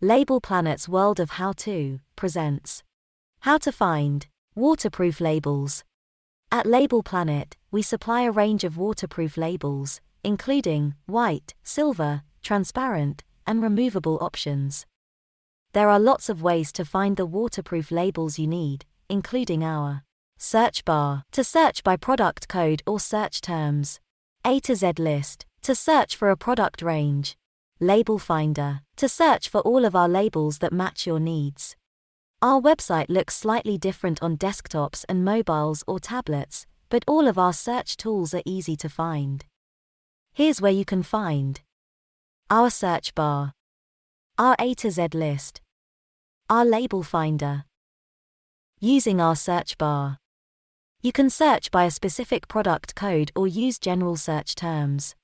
Label Planet's World of How To presents How to Find Waterproof Labels. At Label Planet, we supply a range of waterproof labels, including white, silver, transparent, and removable options. There are lots of ways to find the waterproof labels you need, including our search bar to search by product code or search terms, A to Z list to search for a product range, Label Finder to search for all of our labels that match your needs. Our website looks slightly different on desktops and mobiles or tablets, but all of our search tools are easy to find. Here's where you can find our search bar, our A to Z list, our Label Finder. Using our search bar, you can search by a specific product code or use general search terms.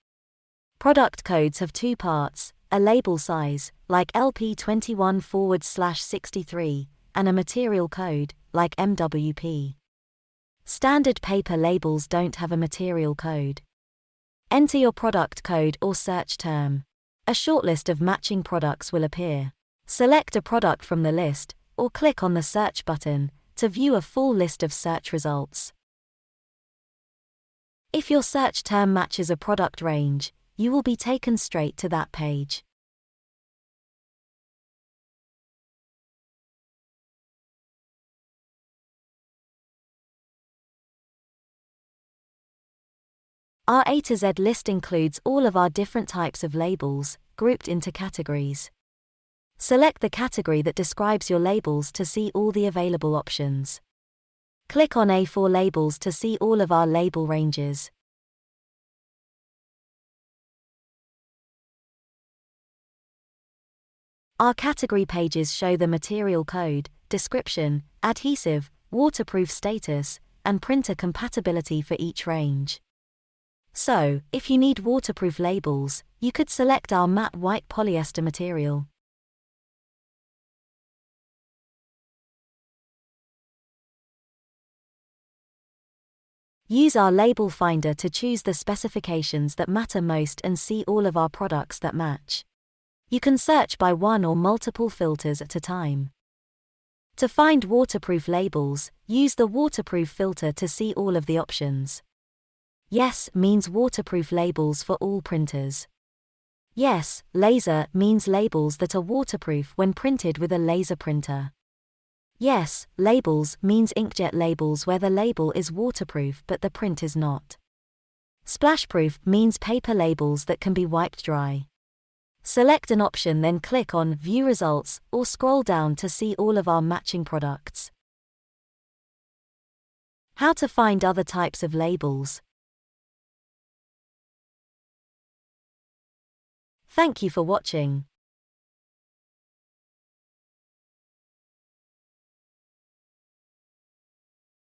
Product codes have two parts, a label size, like LP21/63, and a material code, like MWP. Standard paper labels don't have a material code. Enter your product code or search term. A shortlist of matching products will appear. Select a product from the list, or click on the search button to view a full list of search results. If your search term matches a product range, you will be taken straight to that page. Our A to Z list includes all of our different types of labels, grouped into categories. Select the category that describes your labels to see all the available options. Click on A4 Labels to see all of our label ranges. Our category pages show the material code, description, adhesive, waterproof status, and printer compatibility for each range. So, if you need waterproof labels, you could select our matte white polyester material. Use our Label Finder to choose the specifications that matter most and see all of our products that match. You can search by one or multiple filters at a time. To find waterproof labels, use the waterproof filter to see all of the options. Yes means waterproof labels for all printers. Yes, laser means labels that are waterproof when printed with a laser printer. Yes, labels means inkjet labels where the label is waterproof but the print is not. Splashproof means paper labels that can be wiped dry. Select an option, then click on View Results or scroll down to see all of our matching products. How to find other types of labels. Thank you for watching.